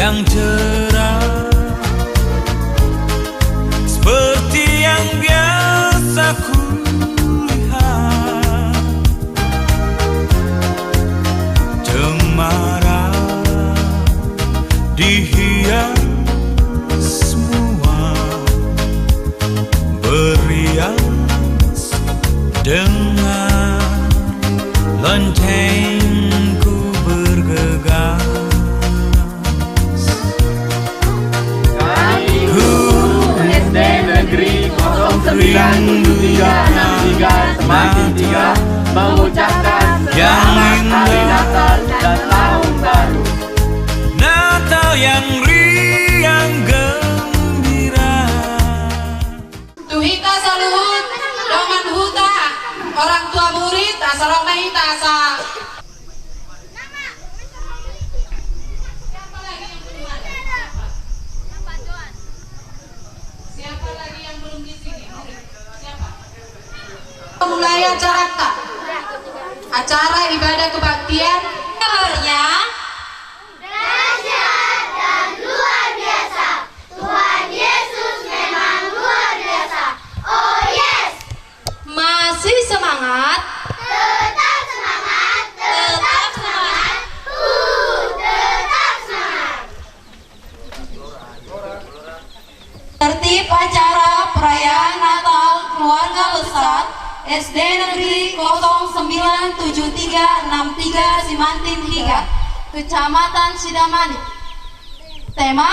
yang cerah, seperti yang biasa ku lihat. Cemara dihias semua, berias dengan loncengku bergegas. SD Negeri 097363 Semakin 3 mengucapkan selamat Hari Natal dan Tahun Baru. Natal yang riang gembira. Tuhita saluhut dengan huta orang tua murid asalong mahita asa. Siapa lagi yang belum di sini? Siapa? Mulai acara ibadah kebaktian kabarnya dahsyat dan luar biasa. Tuhan Yesus memang luar biasa. Oh yes. masih semangat. Tetap semangat. Tetap semangat. Tetap semangat. Tertib acara perayaan Natal keluarga besar SD Negeri 097363 Simantin 3 Kecamatan Sidamani. Tema,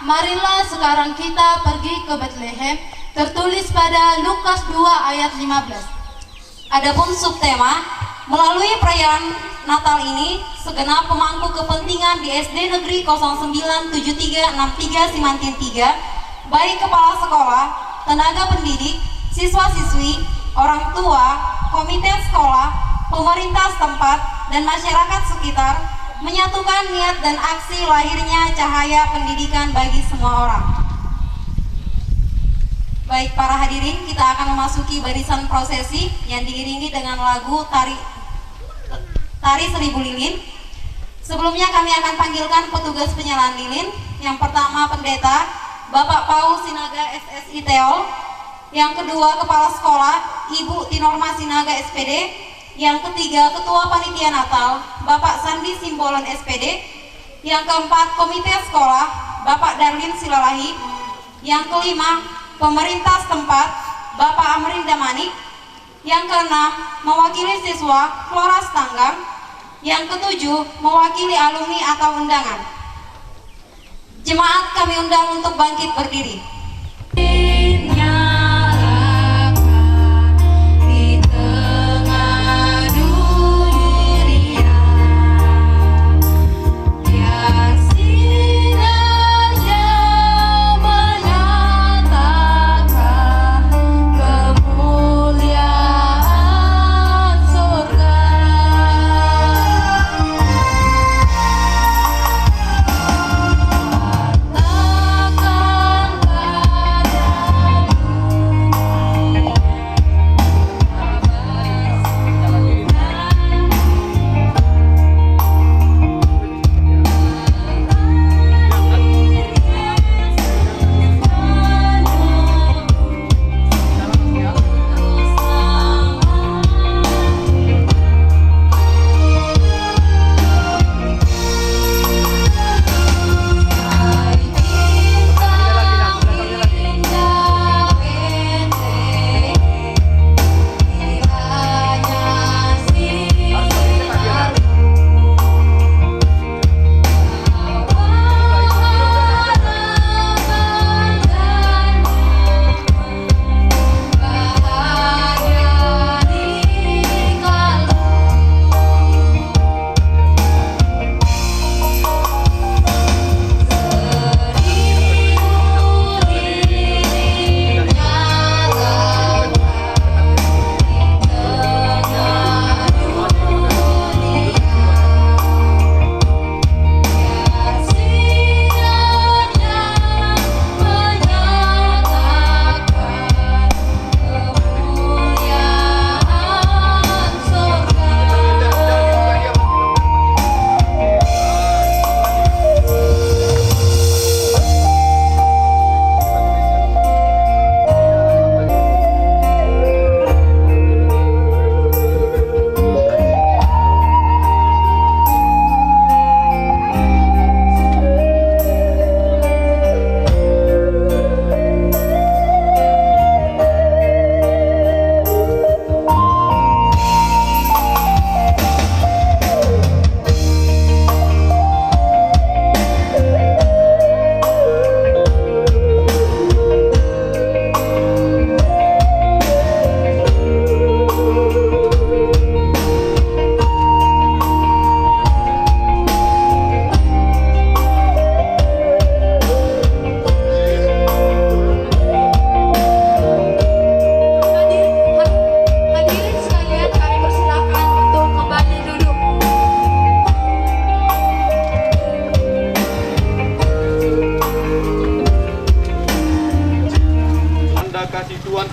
marilah sekarang kita pergi ke Bethlehem, tertulis pada Lukas 2 ayat 15. Adapun subtema, melalui perayaan Natal ini, segenap pemangku kepentingan di SD Negeri 097363 Simantin 3, baik kepala sekolah, tenaga pendidik, siswa-siswi, orang tua, komite sekolah, pemerintah setempat, dan masyarakat sekitar menyatukan niat dan aksi lahirnya cahaya pendidikan bagi semua orang. Baik para hadirin, kita akan memasuki barisan prosesi yang diiringi dengan lagu Tari Seribu Lilin. Sebelumnya kami akan panggilkan petugas penyalaan lilin. Yang pertama pendeta Bapak Paul Sinaga SSI Teol. Yang kedua kepala sekolah Ibu Tinorma Sinaga SPD. Yang ketiga ketua panitia Natal Bapak Sandi Simbolon SPD. Yang keempat komite sekolah Bapak Darlin Silalahi. Yang kelima pemerintah setempat Bapak Amrin Damanik. Yang keenam mewakili siswa Floras Tanggang. Yang ketujuh mewakili alumni atau undangan. Jemaat kami undang untuk bangkit berdiri. Takkan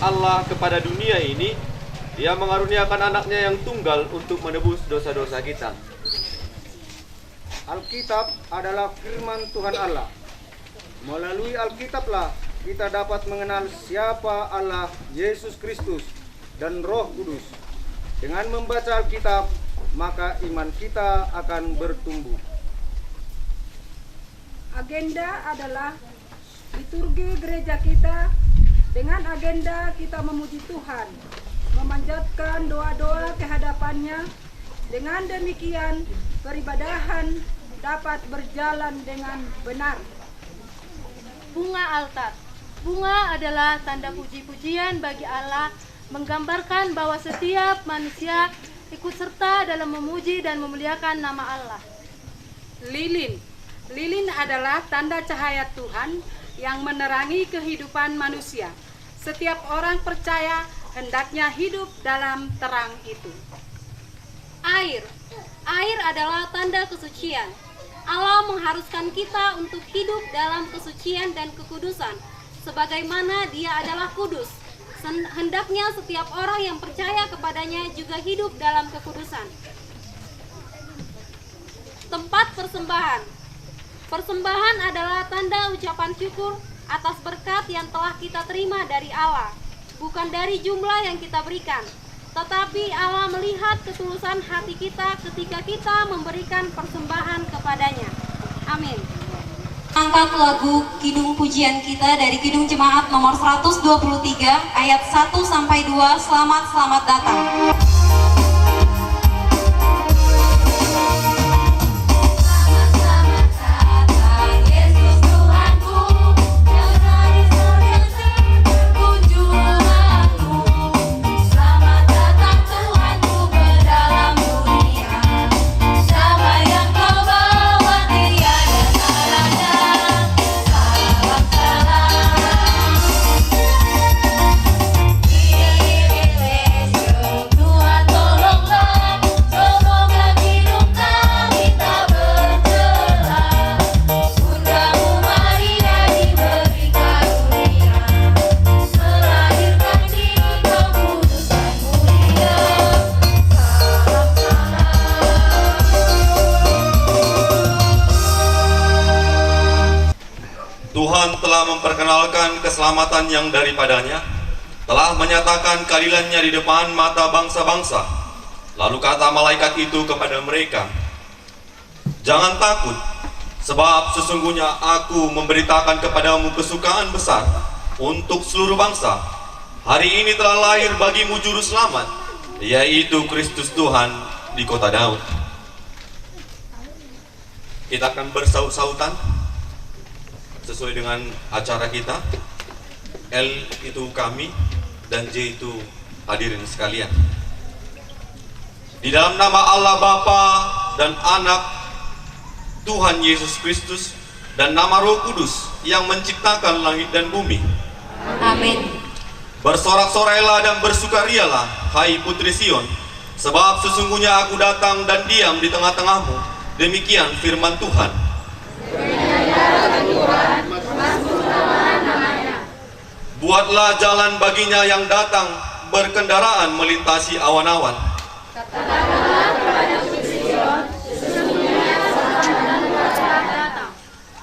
Allah kepada dunia ini, Dia mengaruniakan anaknya yang tunggal untuk menebus dosa-dosa kita. Alkitab adalah firman Tuhan Allah. Melalui Alkitablah kita dapat mengenal siapa Allah, Yesus Kristus, dan Roh Kudus. Dengan membaca Alkitab, maka iman kita akan bertumbuh. Agenda adalah liturgi gereja kita. Dengan agenda kita memuji Tuhan, memanjatkan doa-doa kehadapannya. Dengan demikian, peribadahan dapat berjalan dengan benar. Bunga altar. Bunga adalah tanda puji-pujian bagi Allah, menggambarkan bahwa setiap manusia ikut serta dalam memuji dan memuliakan nama Allah. Lilin. Lilin adalah tanda cahaya Tuhan yang menerangi kehidupan manusia. Setiap orang percaya hendaknya hidup dalam terang itu. Air. Air adalah tanda kesucian. Allah mengharuskan kita untuk hidup dalam kesucian dan kekudusan, sebagaimana Dia adalah kudus. Hendaknya setiap orang yang percaya kepadanya juga hidup dalam kekudusan. Tempat persembahan. Persembahan adalah tanda ucapan syukur atas berkat yang telah kita terima dari Allah, bukan dari jumlah yang kita berikan, tetapi Allah melihat ketulusan hati kita ketika kita memberikan persembahan kepadanya. Amin. Angkat lagu Kidung Pujian kita dari Kidung Jemaat nomor 123 ayat 1-2, Selamat Selamat Datang. Tuhan telah memperkenalkan keselamatan yang daripadanya, telah menyatakan keadilannya di depan mata bangsa-bangsa. Lalu kata malaikat itu kepada mereka, "Jangan takut, sebab sesungguhnya aku memberitakan kepadamu kesukaan besar untuk seluruh bangsa. Hari ini telah lahir bagimu juru selamat, yaitu Kristus Tuhan di kota Daud." Kita akan bersaut-sautan sesuai dengan acara kita. L itu kami dan J itu hadirin sekalian. Di dalam nama Allah Bapa dan Anak Tuhan Yesus Kristus dan nama Roh Kudus yang menciptakan langit dan bumi. Amin. Bersorak-sorailah dan bersukarialah, hai putri Sion, sebab sesungguhnya aku datang dan diam di tengah-tengahmu. Demikian firman Tuhan. Buatlah jalan baginya yang datang berkendaraan melintasi awan-awan.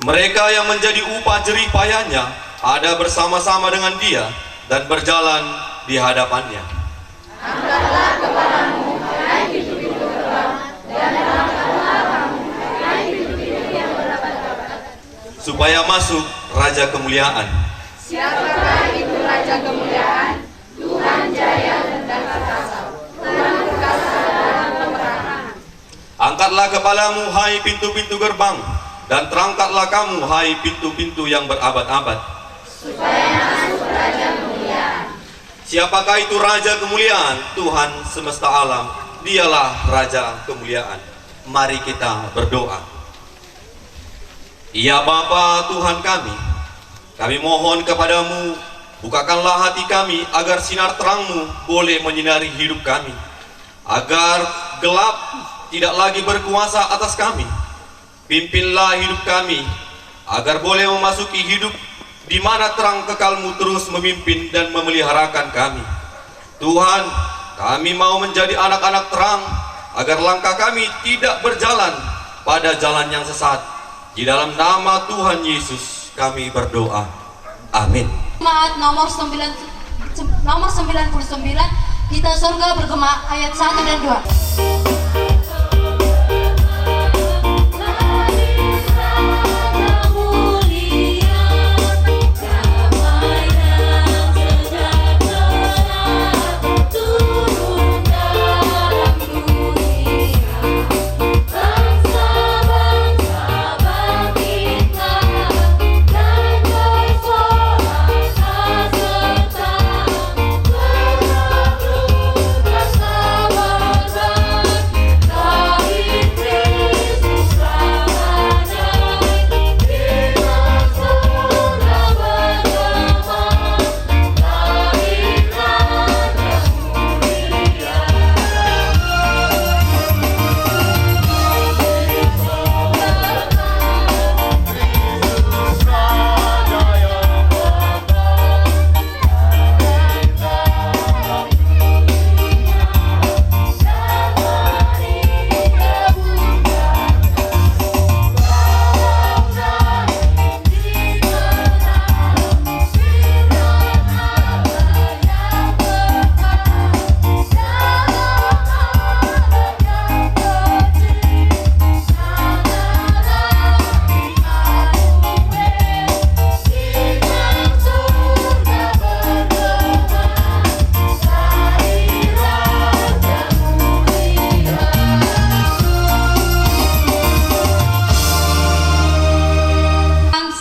Mereka yang menjadi upah jerih payahnya ada bersama-sama dengan dia dan berjalan di hadapannya. Angkatlah kepalamu, hai pintu-pintu gerbang, dan terangkanlah kamu, hai pintu-pintu yang berabad-abad, supaya masuk Raja Kemuliaan. Siapakah itu Raja Kemuliaan? Tuhan jaya dan perkasa. Tuhan perkasa dalam peperangan. Angkatlah kepalamu, hai pintu-pintu gerbang, dan terangkatlah kamu, hai pintu-pintu yang berabad-abad, supaya masuk Raja Kemuliaan. Siapakah itu Raja Kemuliaan? Tuhan semesta alam, dialah Raja Kemuliaan. Mari kita berdoa. Ya Bapa Tuhan kami mohon kepadamu, bukakanlah hati kami agar sinar terang-Mu boleh menyinari hidup kami, agar gelap tidak lagi berkuasa atas kami. Pimpinlah hidup kami, agar boleh memasuki hidup di mana terang kekal-Mu terus memimpin dan memeliharakan kami. Tuhan, kami mau menjadi anak-anak terang, agar langkah kami tidak berjalan pada jalan yang sesat. Di dalam nama Tuhan Yesus kami berdoa. Amin. Jemaat nomor 99, kita surga bergema ayat 1 dan 2.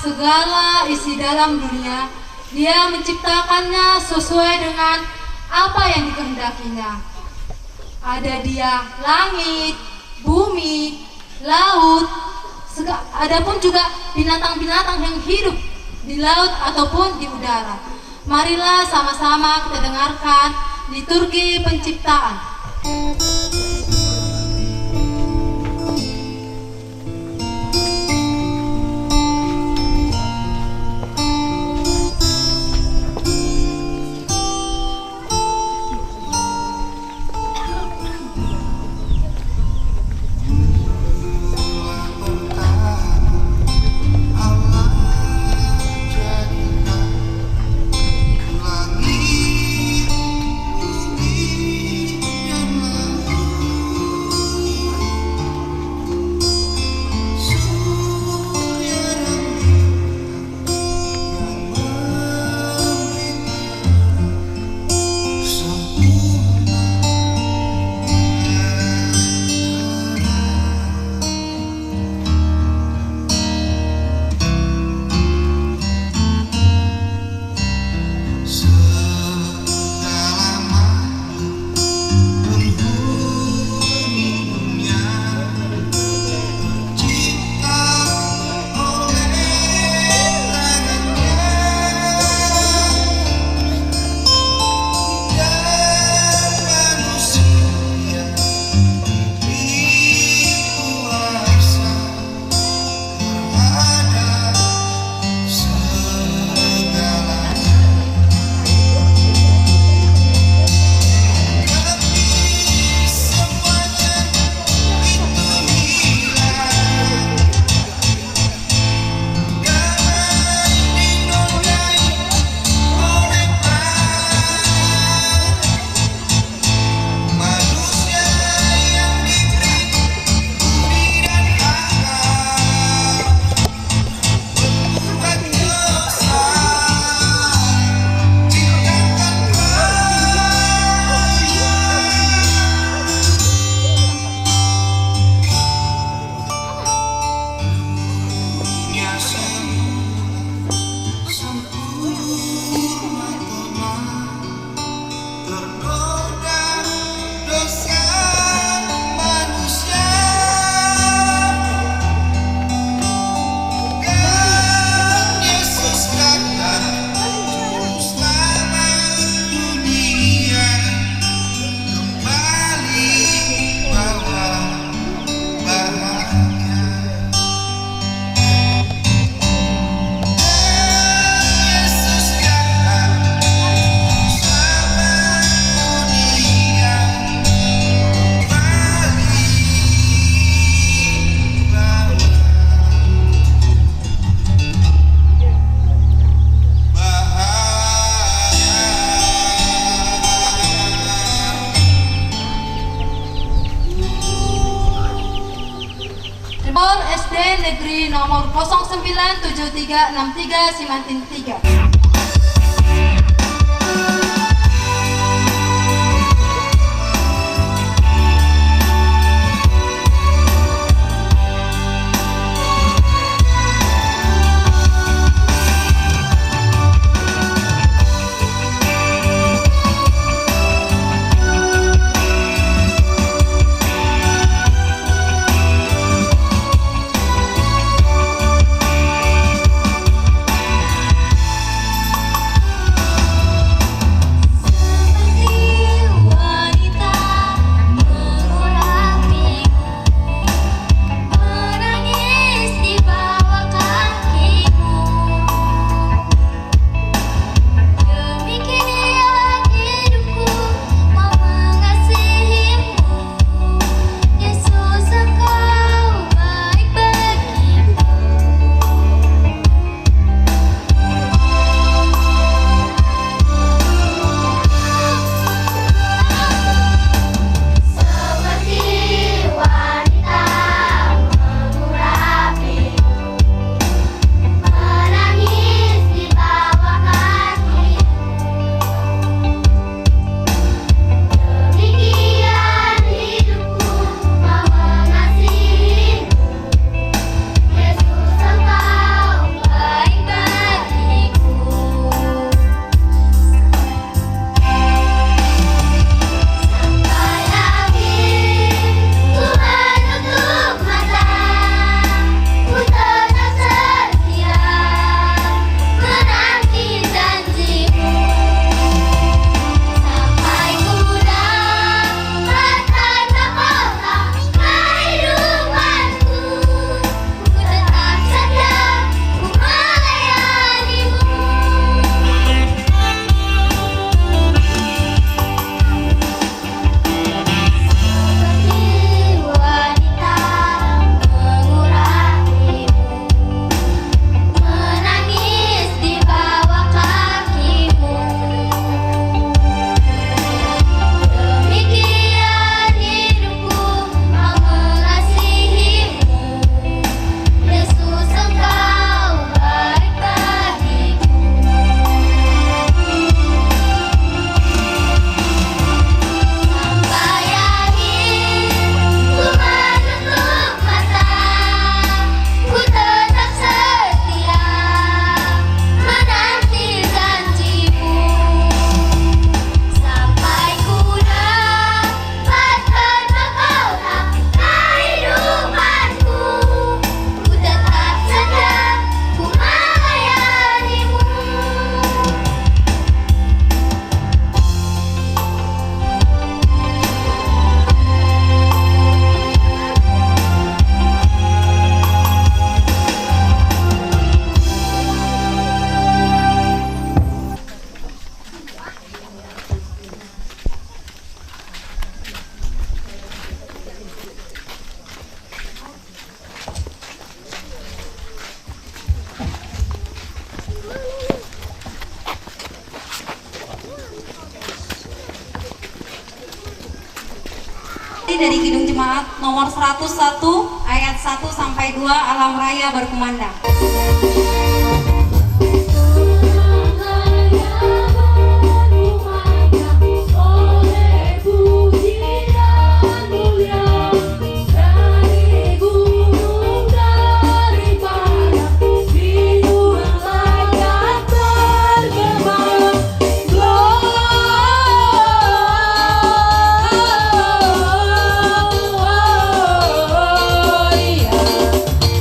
Segala isi dalam dunia, Dia menciptakannya sesuai dengan apa yang dikehendakinya. Ada Dia langit, bumi, laut, adapun juga binatang-binatang yang hidup di laut ataupun di udara. Marilah sama-sama kita dengarkan liturgi penciptaan. Langit, bumi, dan laut. 7363 Simantin 3. Dari Kidung Jemaat nomor 101 ayat 1 sampai 2 Alam Raya Berkumandang.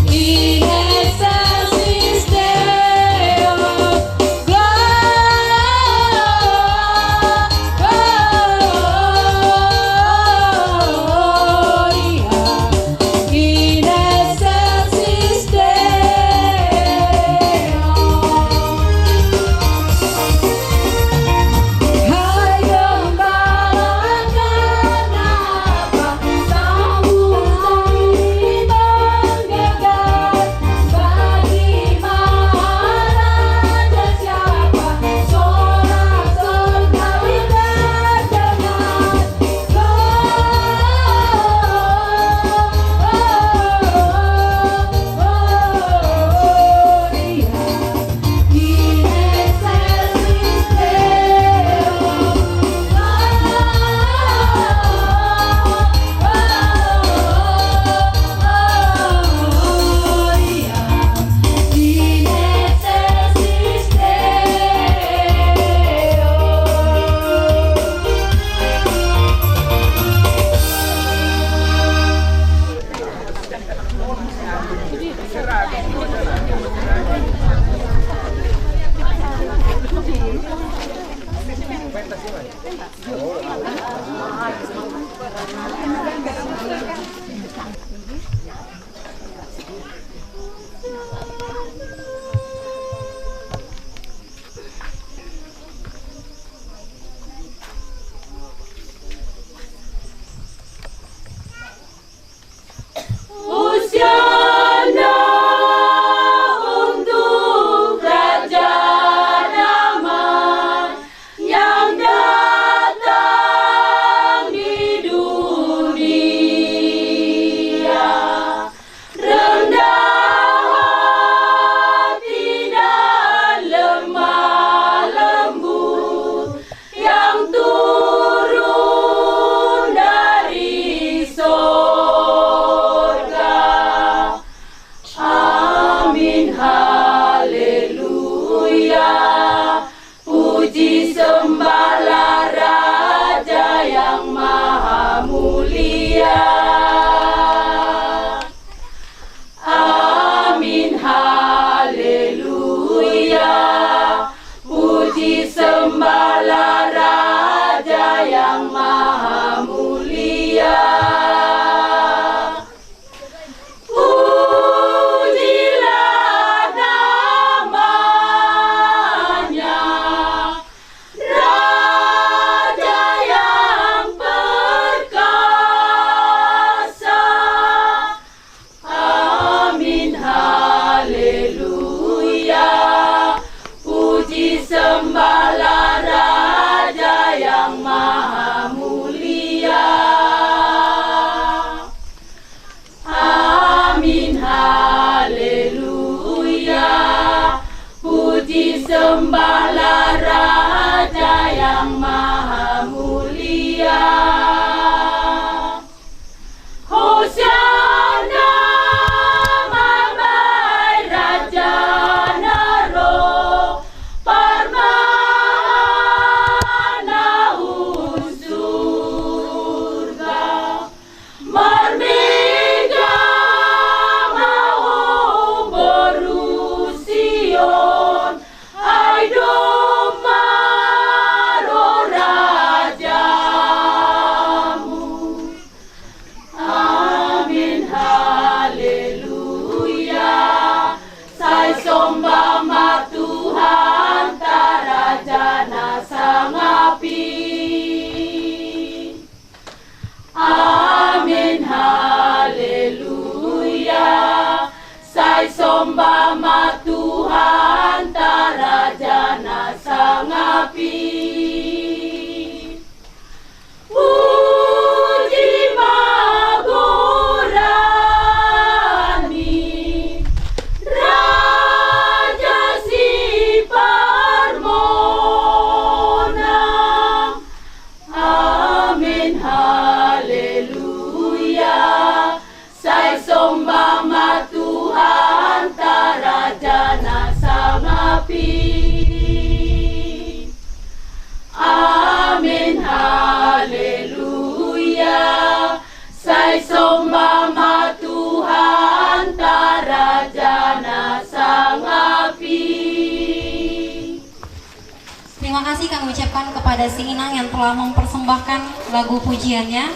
In excelsis Deo. Sembahlah Raja yang maha mulia. Hosiana mamai Raja Naro Parmana surga Marmega mau Borusion Aidomaro Rajamu. Amin haleluya. Sai sombama Tuhan tarajana sangapi. Amin haleluya. Sai sombama Tuhan tarajana sangapi. Puji magorani Raja si Parmona. Amin haleluya. Sai sombama Tuhan tarajana sangapi. Amin haleluya. Sai sombama Tuhan tarajana sangapi. Terima kasih kami ucapkan kepada si Inang yang telah mempersembahkan lagu pujiannya.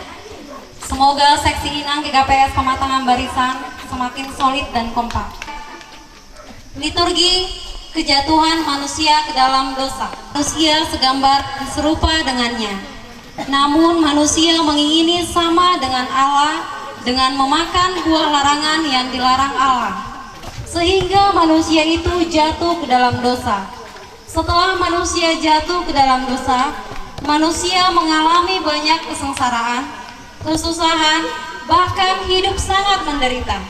Semoga seksi Inang GKPS Pematangan Barisan semakin solid dan kompak. Liturgi kejatuhan manusia ke dalam dosa. Manusia segambar serupa dengannya. Namun manusia mengingini sama dengan Allah dengan memakan buah larangan yang dilarang Allah. Sehingga manusia itu jatuh ke dalam dosa. Setelah manusia jatuh ke dalam dosa, manusia mengalami banyak kesengsaraan, kesusahan, bahkan hidup sangat menderita.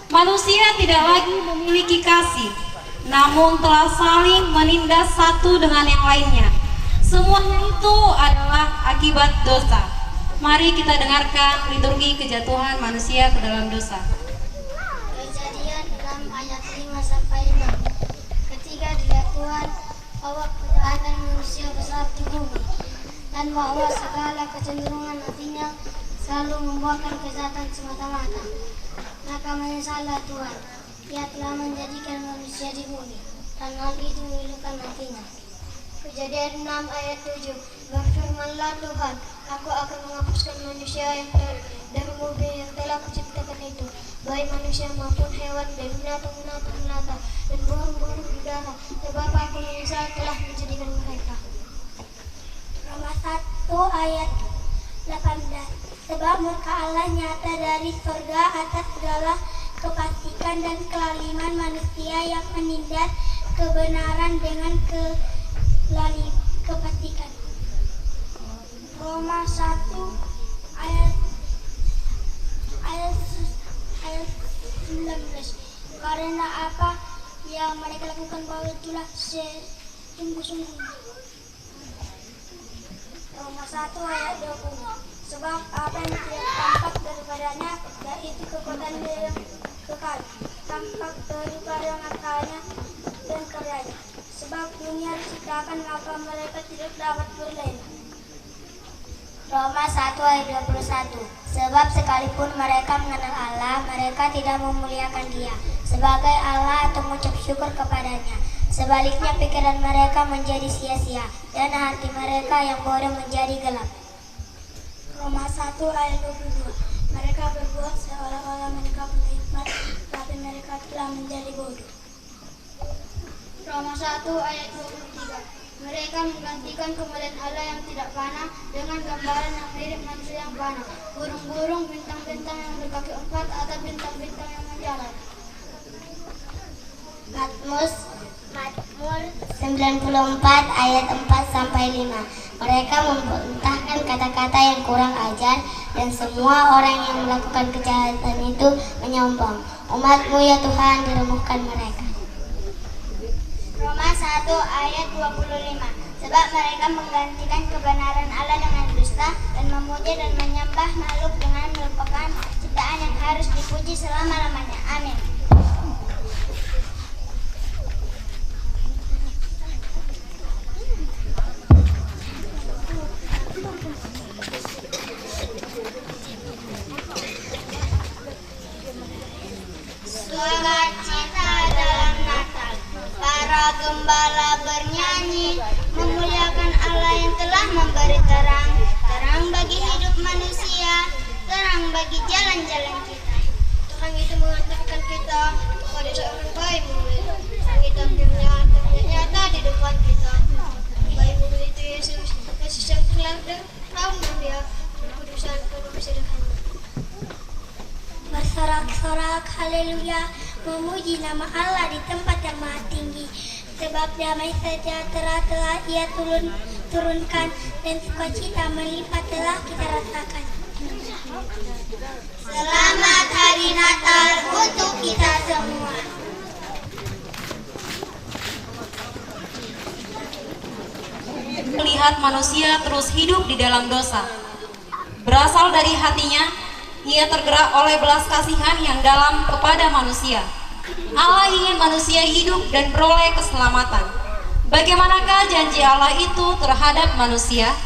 Manusia tidak lagi memiliki kasih, namun telah saling menindas satu dengan yang lainnya. Semuanya itu adalah akibat dosa. Mari kita dengarkan liturgi kejatuhan manusia ke dalam dosa. Kejadian 6 ayat 5 sampai 6. Ketika dilihat Tuhan bahwa kejahatan manusia besar di bumi dan bahwa segala kecenderungan hatinya selalu membuahkan kejahatan semata-mata, maka menyesallah Tuhan. Ia telah menjadikan manusia di bumi dan hal itu menyilaukan hatinya. Kejadian 6 ayat 7. Berfirmanlah Tuhan, aku akan menghapuskan manusia yang dari bumi yang telah kuciptakan itu, baik manusia maupun hewan dan binatang-binatang melata dan burung-burung udara, sebab aku menyesal telah menjadikan mereka. Roma 1 ayat 18. Sebab murka Allah nyata dari surga atas segala kefasikan dan kelaliman manusia yang menindas kebenaran dengan kefasikan. Roma 1 ayat 19. Karena apa yang mereka lakukan bahwa itulah sungguh-sungguh. Roma 1 ayat 20. Sebab apa yang tidak tampak daripadanya, yaitu kekuatan yang kekal, tampak daripada akalnya dan karyanya. Sebab dunia diciptakan maka mereka tidak dapat berlena. Roma 1 ayat 21. Sebab sekalipun mereka mengenal Allah, mereka tidak memuliakan Dia sebagai Allah atau mengucap syukur kepadanya. Sebaliknya pikiran mereka menjadi sia-sia dan hati mereka yang bodoh menjadi gelap. Roma 1 ayat 22. Mereka berbuat seolah-olah mereka punya hikmat, tapi mereka telah menjadi bodoh. Roma 1 ayat 23. Mereka menggantikan kemuliaan Allah yang tidak fana dengan gambaran yang mirip manusia yang fana, burung-burung, bintang-bintang yang berkaki 4 atau bintang-bintang yang menjalar. Mazmur 94 ayat 4 sampai 5. Mereka membentangkan kata-kata yang kurang ajar dan semua orang yang melakukan kejahatan itu menyombong. Umat-Mu ya Tuhan diremukkan mereka. Roma 1 1 ayat 25. Sebab mereka menggantikan kebenaran Allah dengan dusta dan memuja dan menyembah makhluk dengan merupakan ciptaan yang harus dipuji selama-lamanya. Amin. Sukacita dalam Natal, para gembala bernyanyi memuliakan Allah yang telah memberi terang, terang bagi hidup manusia, terang bagi jalan-jalan kita. Terang itu mengantarkan kita kepada seorang bayi mungil. Terang itu akhirnya ternyata di depan kita. Bayi mungil itu Yesus yang telah tahu dia berkudusan penuh kesedihan. Bersorak-sorak haleluya, memuji nama Allah di tempat yang maha tinggi. Sebab damai sejahtera telah Ia turunkan dan sukacita melimpah telah kita rasakan. Selamat Hari Natal untuk kita semua. Melihat manusia terus hidup di dalam dosa. Berasal dari hatinya, ia tergerak oleh belas kasihan yang dalam kepada manusia. Allah ingin manusia hidup dan beroleh keselamatan. Bagaimanakah janji Allah itu terhadap manusia?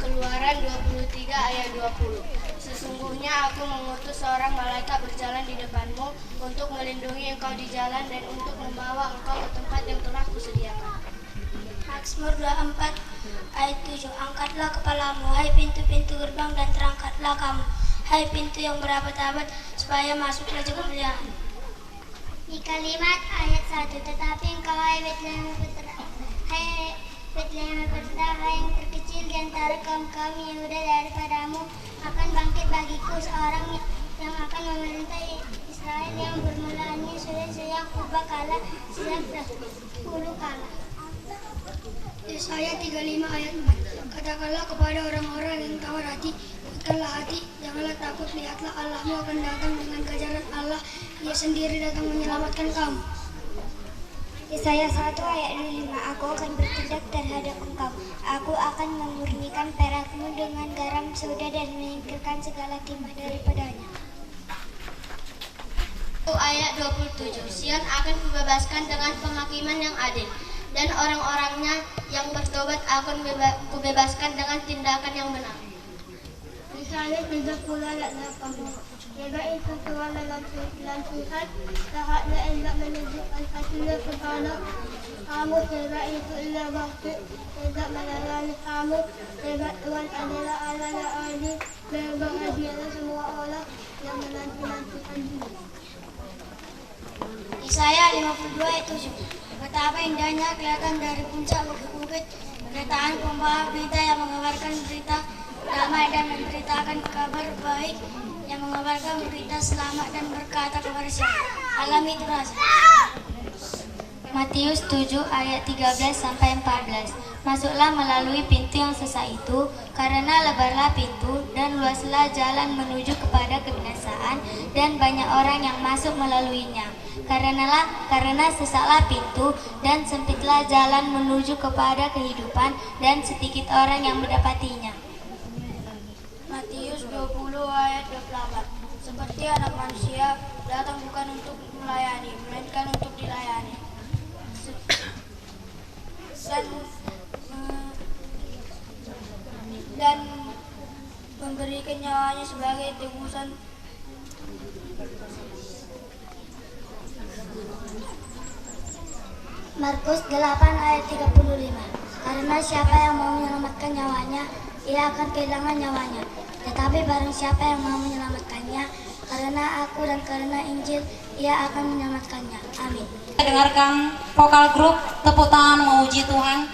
Keluaran 23 ayat 20. Sesungguhnya aku mengutus seorang malaikat berjalan di depanmu untuk melindungi engkau di jalan dan untuk membawa engkau ke tempat yang telah kusediakan. Mazmur 24 ayat 7. Angkatlah kepalamu, hai pintu-pintu gerbang, dan terangkatlah kamu, hai pintu yang berabad-abad, supaya masuk raja kemuliaan. Di kalimat ayat 1, tetapi engkau, hai Betlehem Efrata, hai yang terkecil di antara kaum-kaum Yehuda, daripadamu akan bangkit bagiku seorang yang akan memerintah Israel, yang bermulaannya sudah sejak purba kala, sejak dahulu kala. Yesaya 35 ayat 4. Katakanlah kepada orang-orang yang tawar hati, kuatkanlah hati, janganlah takut, lihatlah Allahmu akan datang dengan kejaran Allah, Ia sendiri datang menyelamatkan kamu. Yesaya 1 ayat 5. Aku akan bertindak terhadap engkau, aku akan memurnikan perakmu dengan garam soda dan menyingkirkan segala timah daripadanya. Ayat 27. Sion akan kubebaskan dengan penghakiman yang adil, dan orang-orangnya yang bertobat akan kubebaskan dengan tindakan yang benar. Misalnya 30 ayat 8. Yaitu Tuhan dalam Tuhan, tahaknya hendak menunjukkan hasilnya kepada kamu, yaitu ilah waktu hendak melayani kamu, sebab Tuhan adalah Allah yang adil, berbahagialah semua orang yang menanti-nantikan Dia. Yesaya 52 ayat 7. Betapa indahnya kelihatan dari puncak bukit-bukit pemberitaan pembawa berita yang mengabarkan berita damai dan memberitakan kabar baik, yang mengabarkan berita selamat dan berkata kepada siapa, alami itu rasa. Matius 7 ayat 13 sampai 14. Masuklah melalui pintu yang sesak itu, karena lebarlah pintu dan luaslah jalan menuju kepada kebinasaan, dan banyak orang yang masuk melaluinya. Karena sesaklah pintu dan sempitlah jalan menuju kepada kehidupan, dan sedikit orang yang mendapatinya. Matius 20 ayat 28. Seperti anak manusia datang bukan untuk melayani, melainkan untuk dilayani, dan memberikan nyawanya sebagai tebusan. Markus 8 ayat 35. Karena siapa yang mau menyelamatkan nyawanya, ia akan kehilangan nyawanya. Tetapi barang siapa yang mau menyelamatkannya, karena aku dan karena Injil, ia akan menyelamatkannya. Amin. Kita dengarkan vokal grup tepuk tangan memuji Tuhan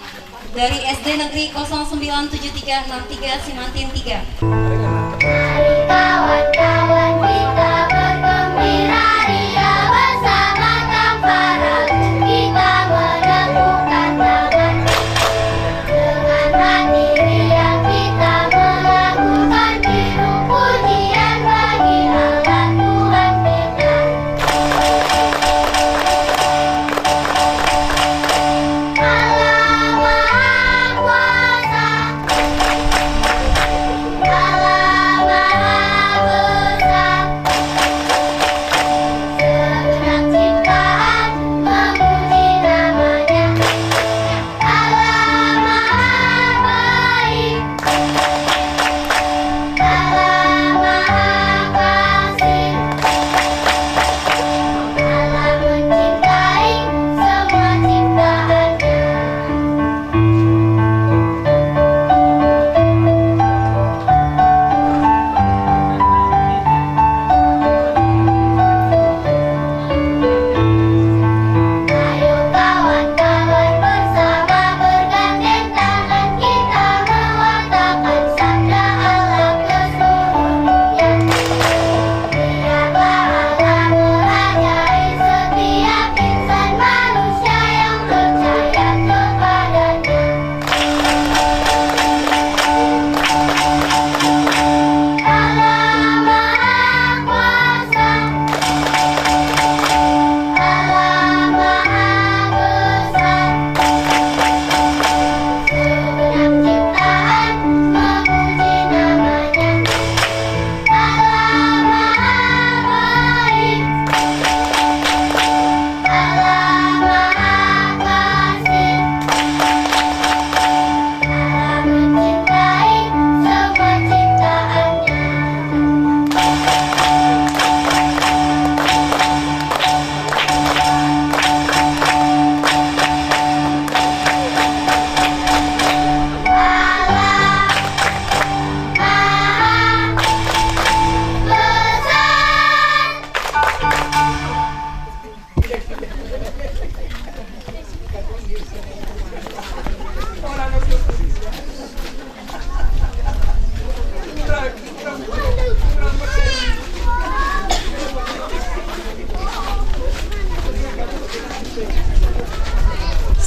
dari SD Negeri 097363 Simantin 3. Mari kawan-kawan kita bergembira ria bersama tanpa ragu, kita menemukan tangan dengan hati riang, kita melakukan biru pujian bagi Allah Tuhan kita.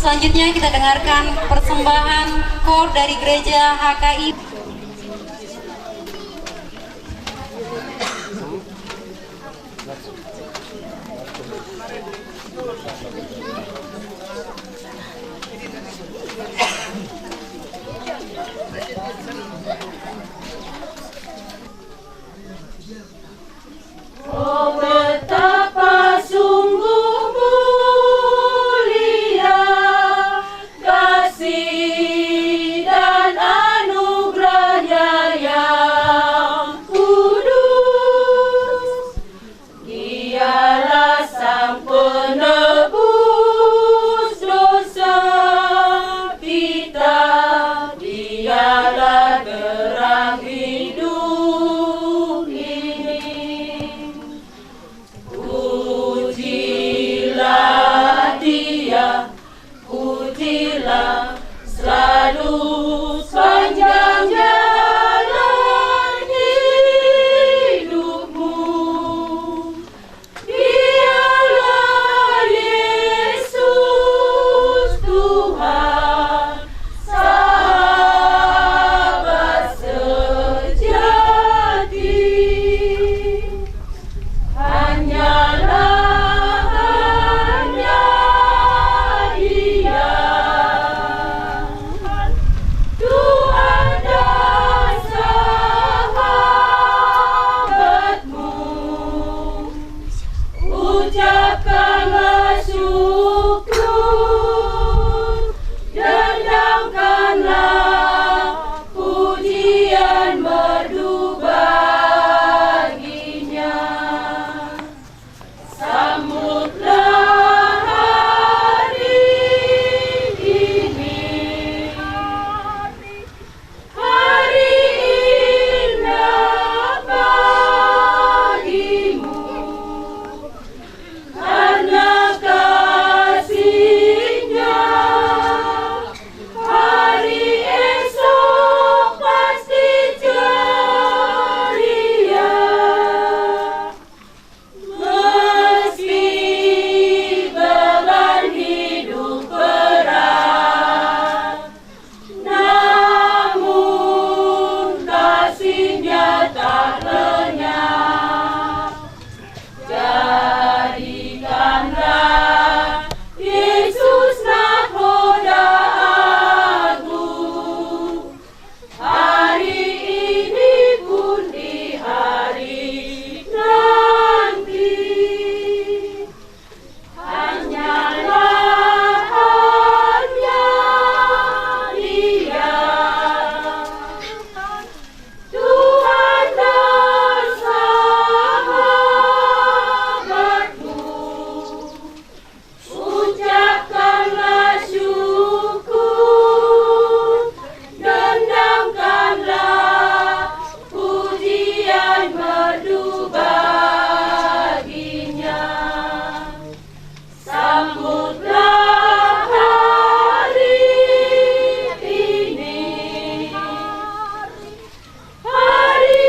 Selanjutnya kita dengarkan persembahan kor dari gereja HKI. Oh, betapa sungguh mulia kasih dan anugerahnya yang kudus. Dialah sang penebus dosa kita, dialah terang hidup ini. Pujilah Dia, pujilah selalu sepanjang jalan hidupmu. Dialah Yesus Tuhan, sahabat sejati. Hanyalah Dia, Tuhan dan sahabatmu. Ucapkanlah syukur, dendangkanlah pujian merdu baginya. Sambutlah hari ini, hari indah bagimu, karena kasih-Nya. Hari esok pasti ceria. Meski beban hidup berat, namun kasih-Nya tak lenyap. Jadikanlah Yesus nakoda agung, hari ini pun di hari nanti. Hanyalah Dia, Tuhan dan sahabatmu. Ucapkanlah syukur, dendangkanlah pujian merdu baginya. Sambutlah hari ini, hari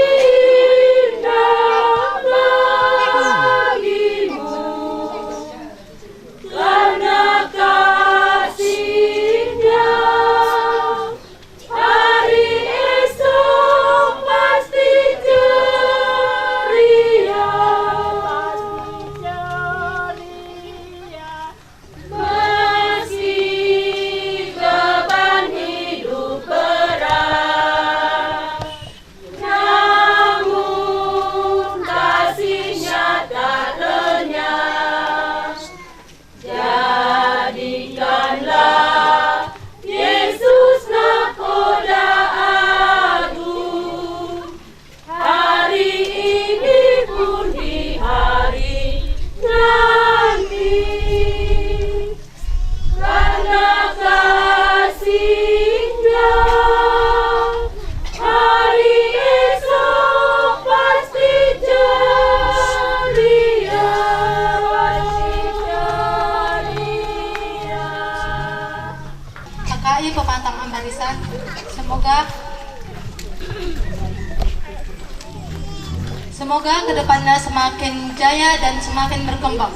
indah bagimu, karena kasih-Nya. Hari esok pasti ceria. Meski beban hidup berat, namun kasih-Nya tak lenyap. Jadikanlah Yesus nakoda agung, hari ini pun di hari nanti. Karena kasih-Nya, hari esok pasti ceria. HKI Pemantang Ambarisan, semoga kedepannya semakin jaya dan semakin berkembang.